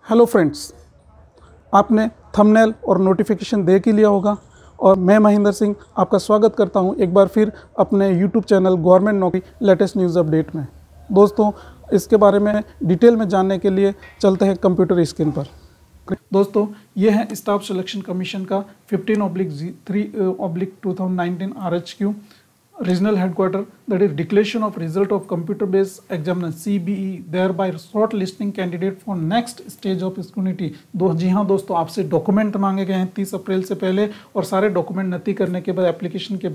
Hello friends, आपने thumbnail और notification देख ही लिया होगा और मैं महेंद्र सिंह आपका स्वागत करता हूं एक बार फिर अपने यूट्यूब चैनल गवर्नमेंट नौकरी लेटेस्ट न्यूज़ अपडेट में। दोस्तों, इसके बारे में डिटेल में जानने के लिए चलते हैं कंप्यूटर स्क्रीन पर। दोस्तों, ये है स्टाफ सिलेक्शन कमीशन का 15/3/2019 RHQ regional headquarter, that is declaration of result of computer based examination CBE, thereby shortlisting candidate for next stage of scrutiny। जी हाँ दोस्तों, आपसे डॉक्यूमेंट मांगे गए हैं 30 अप्रैल से पहले और सारे डॉक्यूमेंट नती करने के बाद एप्लीकेशन के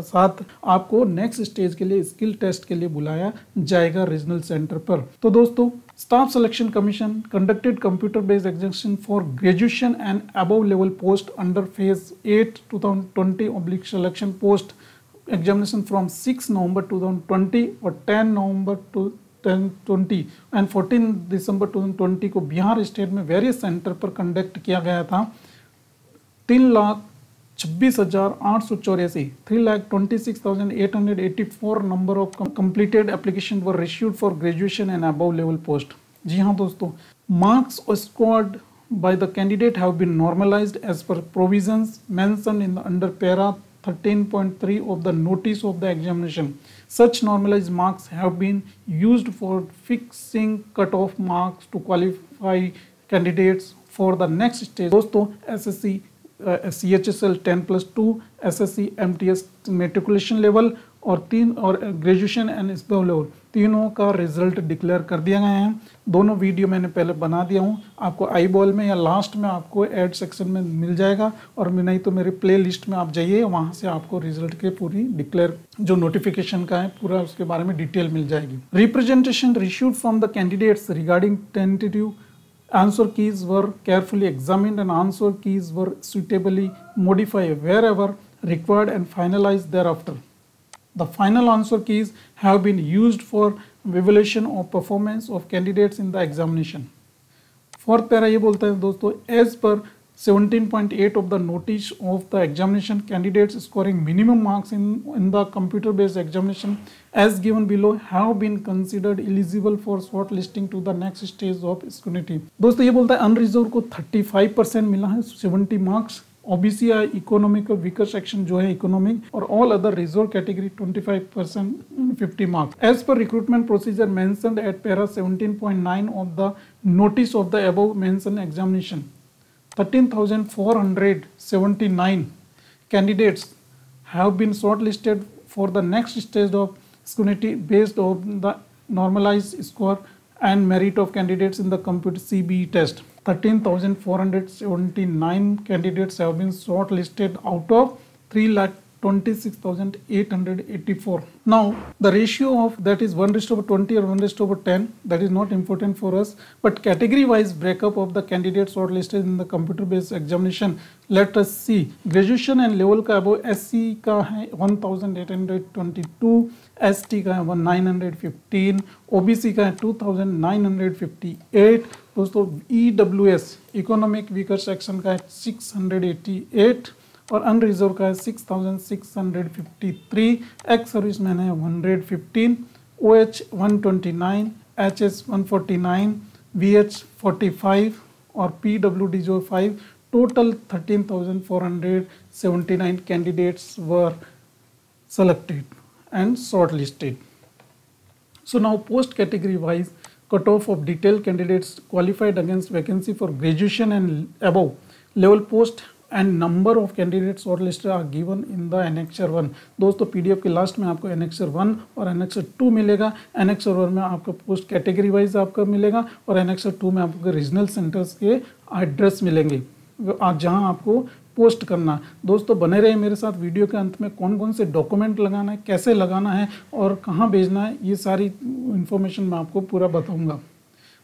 साथ आपको नेक्स्ट स्टेज के लिए स्किल टेस्ट के लिए बुलाया जाएगा रीजनल सेंटर पर। तो दोस्तों, staff selection commission conducted computer based examination for graduation and above level post under phase 8 2020 selection post examination from 6 November 2020 और 10 November 2020 एंड 14 दिसंबर 2020 को बिहार स्टेट में वेरियस सेंटर पर कंडक्ट किया गया था। 3,26,884 3,26,884 number of completed application were received for graduation and above level post. जी हाँ दोस्तों, marks scored by the candidate have been normalized as per provisions mentioned in the under para 13.3 of the notice of the examination. Such normalized marks have been used for fixing cut-off marks to qualify candidates for the next stage. दोस्तों, SSC CHSL 10+2, SSC MTS matriculation level और graduation and special level तीनों का result declare कर दिया गया है। दोनों video मैंने पहले बना दिया हूँ, आपको आई बॉल में या लास्ट में आपको ऐड सेक्शन में मिल जाएगा और नहीं तो मेरे प्ले लिस्ट में आप जाइए, वहाँ से आपको रिजल्ट के पूरी डिक्लेयर जो नोटिफिकेशन का है पूरा उसके बारे में डिटेल मिल जाएगी। Representation received from the candidates regarding tentative answer keys were carefully examined and answer keys were suitably modified wherever required and finalized thereafter. The final answer keys have been used for evaluation of performance of candidates in the examination. Fourth para ये बोलता है दोस्तों, as per 17.8 of the notice of the examination, candidates scoring minimum marks in the computer based examination as given below have been considered eligible for shortlisting to the next stage of scrutiny. दोस्तों, ये बोलता है unreserved को 35% मिला है 70 marks, OBC या economic और weaker section जो है इकोनॉमिक और all other reserve category 25% 50 marks. As per recruitment procedure mentioned at para 17.9 of the notice of the above mentioned examination, 13,479 candidates have been shortlisted for the next stage of scrutiny based on the normalized score and merit of candidates in the computer CBE test. 13,479 candidates have been shortlisted out of 3,26,884. Now, the ratio of that is 1:20 or 1:10. That is not important for us. But category-wise breakup of the candidates shortlisted in the computer-based examination. Let us see. Graduation and level का above SC का है 1,822, ST का है 1,915, OBC का है 2,958. दोस्तों, EWS economic weaker section का है 688 और अनरिजर्व का है 6,653, एक्स सर्विसमैन है 115, OH 129, HS 149, VH 45 और PWD जो 5, total 13,479 candidates were selected and shortlisted. So now post category wise cutoff of detailed candidates qualified against vacancy for graduation and above level post and number of candidates shortlisted are given in the annexure 1. दोस्तों, PDF के last में आपको annexure 1 और annexure 2 मिलेगा। annexure 1 में आपको post category wise आपका मिलेगा और annexure 2 में आपको रीजनल सेंटर्स के एड्रेस मिलेंगे जहां आपको पोस्ट करना। दोस्तों, बने रहे मेरे साथ। वीडियो के अंत में कौन कौन से डॉक्यूमेंट लगाना है, कैसे लगाना है और कहां भेजना है, ये सारी इंफॉर्मेशन मैं आपको पूरा बताऊंगा।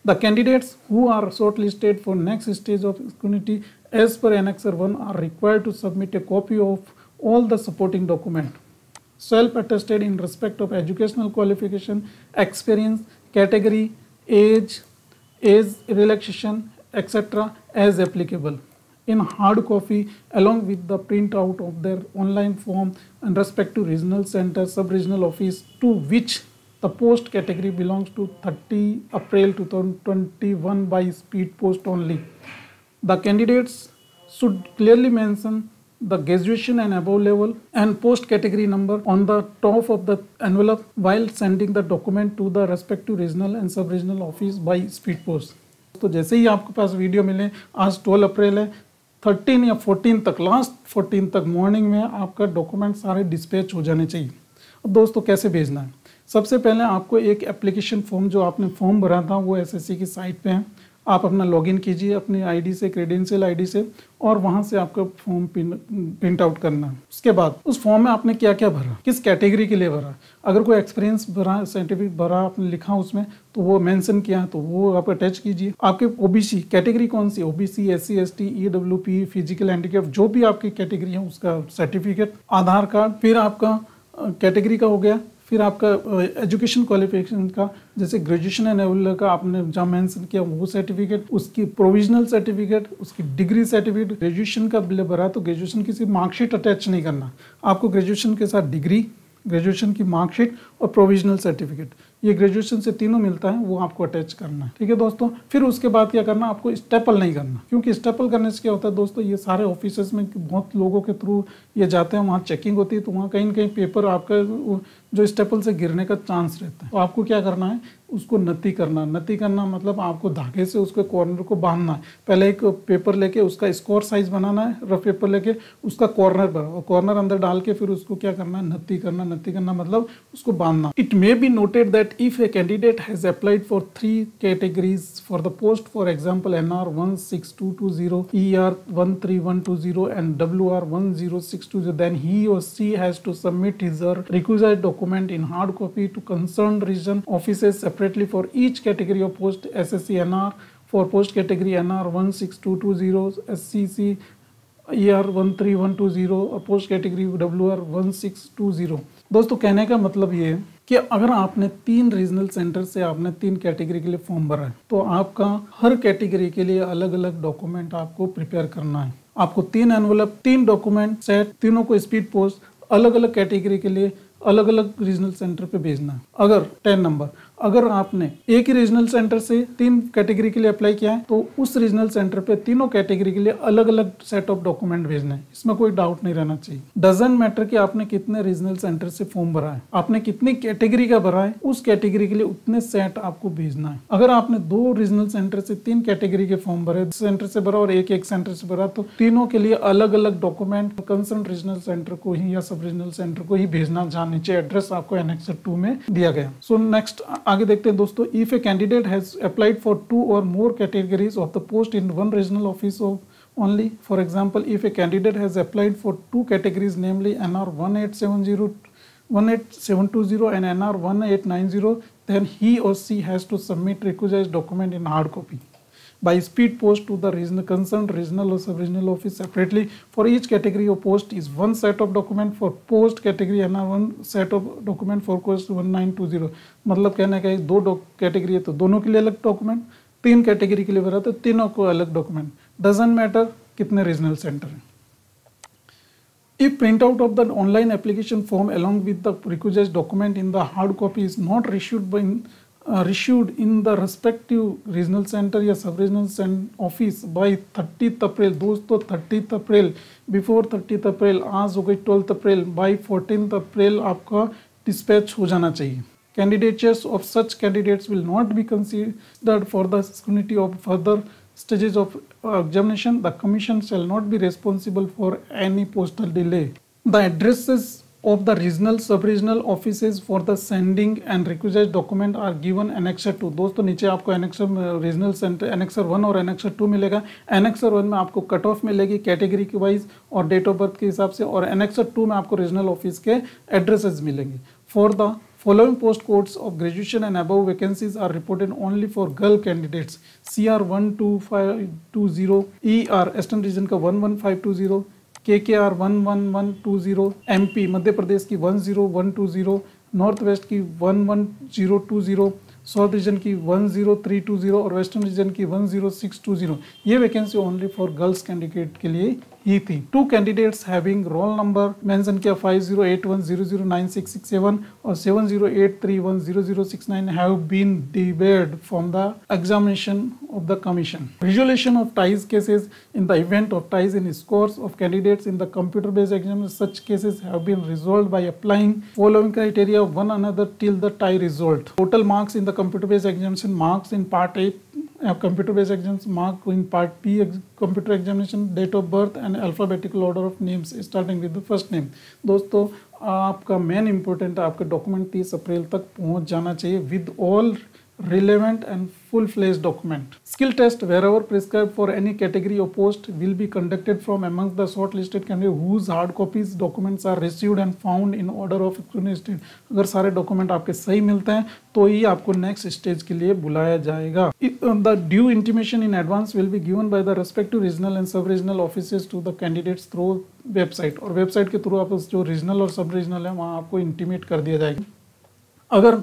The candidates who are shortlisted for next stage of scrutiny as per Annexure 1 are required to submit a copy of all the supporting document, self-attested in respect of educational qualification, experience, category, age relaxation, etc. as applicable, in hard copy along with the printout of their online form and respect to regional center, sub-regional office to which The post category belongs to 30 April 2021 by speed post only. The candidates should clearly mention the graduation and above level and post category number on the top of the envelope while sending the document to the respective regional and sub regional office by speed post. तो जैसे ही आपके पास video मिले, आज 12 अप्रैल है, 13 या 14 तक, last 14 तक morning में आपका डॉक्यूमेंट सारे डिस्पैच हो जाने चाहिए। अब दोस्तों कैसे भेजना है? सबसे पहले आपको एक एप्लीकेशन फॉर्म, जो आपने फॉर्म भरा था वो एसएससी की साइट पे है, आप अपना लॉगिन कीजिए अपनी आईडी से, क्रेडेंशियल आईडी से, और वहां से आपका फॉर्म प्रिंट आउट करना है। उसके बाद उस फॉर्म में आपने क्या क्या भरा, किस कैटेगरी के लिए भरा, अगर कोई एक्सपीरियंस भरा, सर्टिफिकेट भरा आपने लिखा उसमें तो वो मेंशन किया तो वो आप अटैच कीजिए। आपके ओबीसी कैटेगरी कौन सी, OBC, SC, ST, EWP, physical handicap, जो भी आपकी कैटेगरी है उसका सर्टिफिकेट, आधार कार्ड, फिर आपका कैटेगरी का हो गया, फिर आपका एजुकेशन क्वालिफिकेशन का, जैसे ग्रेजुएशन एंड अबव का आपने जहाँ मेंशन किया वो सर्टिफिकेट, उसकी प्रोविजनल सर्टिफिकेट, उसकी डिग्री सर्टिफिकेट। ग्रेजुएशन का बिल भरा तो ग्रेजुएशन की सिर्फ मार्कशीट अटैच नहीं करना, आपको ग्रेजुएशन के साथ डिग्री, ग्रेजुएशन की मार्कशीट और प्रोविजनल सर्टिफिकेट, ये ग्रेजुएशन से तीनों मिलता है, वो आपको अटैच करना है। ठीक है दोस्तों, फिर उसके बाद क्या करना, आपको स्टेपल नहीं करना, क्योंकि स्टेपल करने से क्या होता है दोस्तों, ये सारे ऑफिसेस में बहुत लोगों के थ्रू ये जाते हैं, वहाँ चेकिंग होती है, तो वहाँ कहीं ना कहीं पेपर आपका जो स्टेपल से गिरने का चांस रहता है। तो आपको क्या करना है, उसको नती करना। नती करना मतलब आपको धागे से उसके कॉर्नर को बांधना है। पहले एक पेपर लेके उसका स्क्वायर साइज बनाना है, रफ पेपर लेके उसका कॉर्नर भरा और कॉर्नर अंदर डाल के फिर उसको क्या करना है, नती करना। नती करना मतलब उसको बांधना। It may be noted that if a candidate has applied for 3 categories for the post, for example NR 16220, ER 13120 and WR 10620, then he or she has to submit his or requisite document in hard copy to concerned region offices separately for each category of post. SSC NR for post category NR 16220, SCC ER 13120 और post category WR 1620। दोस्तों कहने का मतलब ये है कि अगर आपने 3 रीजनल सेंटर से आपने 3 कैटेगरी के लिए फॉर्म भरा है तो आपका हर कैटेगरी के लिए अलग अलग डॉक्यूमेंट आपको प्रिपेयर करना है। आपको 3 एनवलप, 3 डॉक्यूमेंट सेट, तीनों को स्पीड पोस्ट अलग अलग कैटेगरी के लिए अलग अलग रीजनल सेंटर पे भेजना है। अगर 10 नंबर, अगर आपने एक ही रीजनल सेंटर से 3 कैटेगरी के लिए अप्लाई किया है तो उस रीजनल सेंटर पे तीनों कैटेगरी के लिए अलग अलग सेट ऑफ डॉक्यूमेंट भेजना है, इसमें कोई डाउट नहीं रहना चाहिए। डजंट मैटर कि आपने कितने रीजनल सेंटर से फॉर्म भरा है, आपने कितनी कैटेगरी का भरा है, उस कैटेगरी के लिए उतने सेट आपको भेजना है। अगर आपने 2 रीजनल सेंटर से 3 कैटेगरी के फॉर्म भरे, सेंटर से भरा और एक सेंटर से भरा, तो तीनों के लिए अलग अलग डॉक्यूमेंट कंसर्न रीजनल सेंटर को ही या सब रीजनल सेंटर को ही भेजना। जहाँ नीचे एड्रेस आपको एनेक्सर 2 में दिया गया। सो नेक्स्ट आगे देखते हैं दोस्तों। If a candidate has applied for 2 और more categories of the post in one regional office of only, for example, if a candidate has applied for 2 categories, namely NR 18720 and NR 1890, then he or she has to submit requisite document in hard copy by speed post to the concerned regional or sub-regional office separately. For each category of post is 1 set of document. For post category NR 1 set of document for post 1920. मतलब कहने का 2 category है तो दोनों के लिए अलग document, 3 category के लिए भरा तो तीनों को अलग डॉक्यूमेंट। डजंट मैटर कितने रीजनल सेंटर हैं। If printout of the online application form along with the requisite document in the hard copy is not issued in the respective regional center या सब regional office by 30th अप्रैल, दोस्तों 30th अप्रैल, before 30th अप्रैल, आज हो गई 12th April, by 14th अप्रैल आपका dispatch हो जाना चाहिए। Candidatures of such candidates will not be considered for the scrutiny of further stages of examination. The commission shall not be responsible for any postal delay. The addresses of the regional sub-regional offices for the sending and requisite document are given annexer 2। दोस्तों नीचे आपको annexer regional centre annexer 1 और annexer 2 मिलेगा। annexer 1 में आपको cut off मिलेगी category के wise और डेट ऑफ बर्थ के हिसाब से, और annexer 2 में आपको रीजनल ऑफिस के एड्रेसेस मिलेंगे। For the following post codes of graduation and above vacancies are reported only for girl candidates: CR 12520, ER Eastern Region का 11520, KKR 11120, MP मध्य प्रदेश की 10120, नॉर्थ वेस्ट की 11020, साउथ रीजन की 10320 और वेस्टर्न रीजन की 10620। ये vacancy only for girls candidate के लिए ही थी। 2 candidates having roll number mention किया 5081009667 और 7083100069 have been debarred from the examination of the commission. Resolution of ties cases in the event of ties in scores of candidates in the computer-based examination. Such cases have been resolved by applying following criteria of one another till the tie result. Total marks in the computer-based examination, marks in part A computer-based examination, mark in part B computer examination, date of birth and alphabetical order of names starting with the first name. दोस्तों आपका main important आपका document 30 अप्रैल तक पहुंच जाना चाहिए with all relevant and full-fledged document. Skill test wherever prescribed for any category or post will be conducted from amongst the shortlisted candidates whose hard copies documents are received and found in order of state. अगर सारे document आपके सही मिलते हैं तो ही आपको next stage के लिए बुलाया जाएगा. The due intimation in advance will be given by the respective regional and sub-regional offices to the candidates through website. और वेबसाइट के थ्रू आप जो रीजनल और सब रीजनल है वहाँ आपको इंटीमेट कर दिया जाएगा. अगर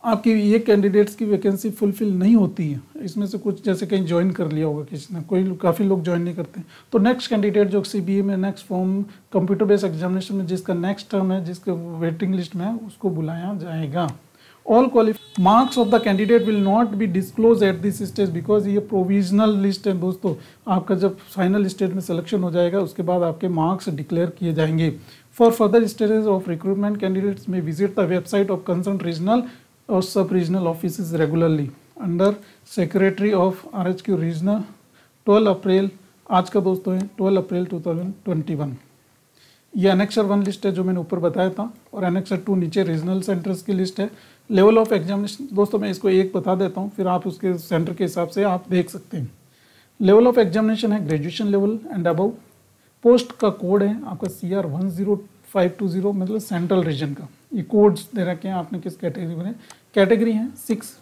आपकी ये कैंडिडेट्स की वैकेंसी फुलफिल नहीं होती है, इसमें से कुछ जैसे कहीं ज्वाइन कर लिया होगा किसी ने, कोई काफ़ी लोग ज्वाइन नहीं करते, तो नेक्स्ट कैंडिडेट जो CBA में next form computer based examination में जिसका नेक्स्ट टर्म है, जिसके वेटिंग लिस्ट में है, उसको बुलाया जाएगा. All qualified marks of the candidate will not be disclose at this stage because ये प्रोविजनल लिस्ट है दोस्तों. आपका जब फाइनल स्टेज में सिलेक्शन हो जाएगा उसके बाद आपके मार्क्स डिक्लेयर किए जाएंगे. For further stages of recruitment candidates may visit the website of concern regional और sub regional office regularly under secretary of RHQ regional. 12 अप्रैल आज का दोस्तों है 12 अप्रैल 2021. ये एनेक्सर 1 लिस्ट है जो मैंने ऊपर बताया था और एनेक्सर 2 नीचे रीजनल सेंटर्स की लिस्ट है. लेवल ऑफ एग्जामिनेशन दोस्तों मैं इसको एक बता देता हूँ, फिर आप उसके सेंटर के हिसाब से आप देख सकते हैं. लेवल ऑफ एग्जामिनेशन है graduation level and above. Post का कोड है आपका CR 10520 मतलब सेंट्रल रीजन का. ये कोड्स दे रखे हैं आपने किस कैटेगरी में. कैटेगरी है 6.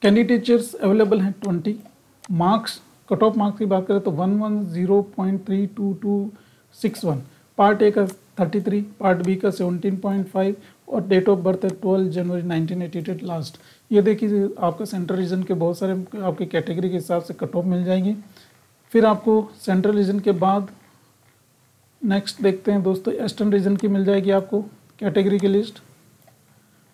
कैंडिडेचर्स अवेलेबल हैं 20. मार्क्स कट ऑफ मार्क्स की बात करें तो 110.32261. पार्ट ए का 33, पार्ट बी का 17.5 और डेट ऑफ बर्थ है 12 जनवरी 1988 लास्ट. ये देखिए आपका सेंट्रल रीजन के बहुत सारे आपके कैटेगरी के हिसाब से कट ऑफ मिल जाएगी. फिर आपको सेंट्रल रीजन के बाद नेक्स्ट देखते हैं दोस्तों ईस्टर्न रीजन की मिल जाएगी आपको कैटेगरी की लिस्ट.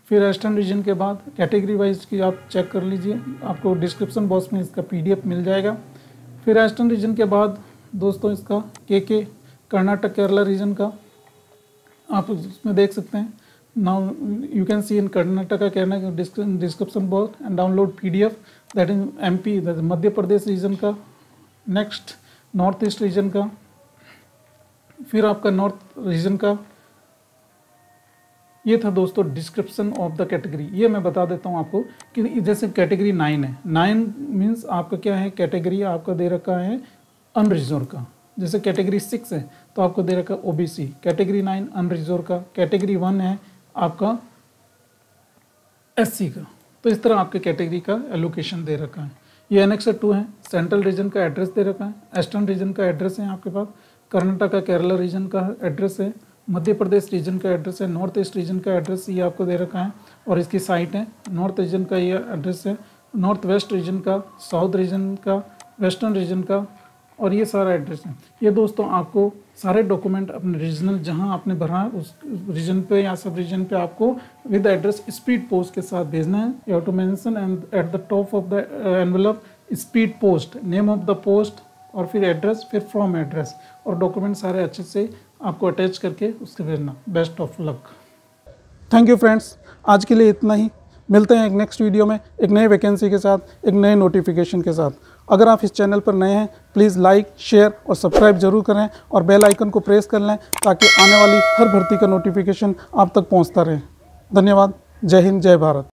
फिर ईस्टर्न रीजन के बाद कैटेगरी वाइज की आप चेक कर लीजिए, आपको डिस्क्रिप्शन बॉक्स में इसका PDF मिल जाएगा. फिर ईस्टर्न रीजन के बाद दोस्तों इसका KK कर्नाटक केरला रीजन का आप उसमें देख सकते हैं. Now you can see in Karnataka Kerala description box and download PDF that is MP Madhya Pradesh region का. नेक्स्ट नॉर्थ ईस्ट रीजन का. फिर आपका नॉर्थ रीजन का. ये था दोस्तों डिस्क्रिप्शन ऑफ द कैटेगरी. ये मैं बता देता हूँ आपको कि जैसे कैटेगरी 9 है. 9 मीन्स आपका क्या है, कैटेगरी आपका दे रखा है अनरिजर्व का. जैसे कैटेगरी 6 है तो आपको दे रखा है OBC. कैटेगरी 9 अनरिजर्व का. कैटेगरी 1 है आपका SC का. तो इस तरह आपके कैटेगरी का एलोकेशन दे रखा है. ये एनेक्सर 2 है. सेंट्रल रीजन का एड्रेस दे रखा है. ईस्टर्न रीजन का एड्रेस है आपके पास. कर्नाटका केरला रीजन का एड्रेस है. मध्य प्रदेश रीजन का एड्रेस है. नॉर्थ ईस्ट रीजन का एड्रेस ये आपको दे रखा है और इसकी साइट है. नॉर्थ रीजन का ये एड्रेस है. नॉर्थ वेस्ट रीजन का, साउथ रीजन का, वेस्टर्न रीजन का और ये सारा एड्रेस है. ये दोस्तों आपको सारे डॉक्यूमेंट अपने रीजनल जहां आपने भरा है उस रीजन पे या सब रीजन पे आपको विद एड्रेस स्पीड पोस्ट के साथ भेजना है. You have to mention and at the top of the envelope speed post, name of the post और फिर एड्रेस, फिर फ्रॉम एड्रेस और डॉक्यूमेंट सारे अच्छे से आपको अटैच करके उसके भेजना. Best of luck. Thank you friends. आज के लिए इतना ही. मिलते हैं एक नेक्स्ट वीडियो में एक नई वैकेंसी के साथ, एक नए नोटिफिकेशन के साथ. अगर आप इस चैनल पर नए हैं प्लीज़ लाइक, शेयर और सब्सक्राइब जरूर करें और बेल आइकन को प्रेस कर लें ताकि आने वाली हर भर्ती का नोटिफिकेशन आप तक पहुंचता रहे. धन्यवाद. जय हिंद, जय भारत.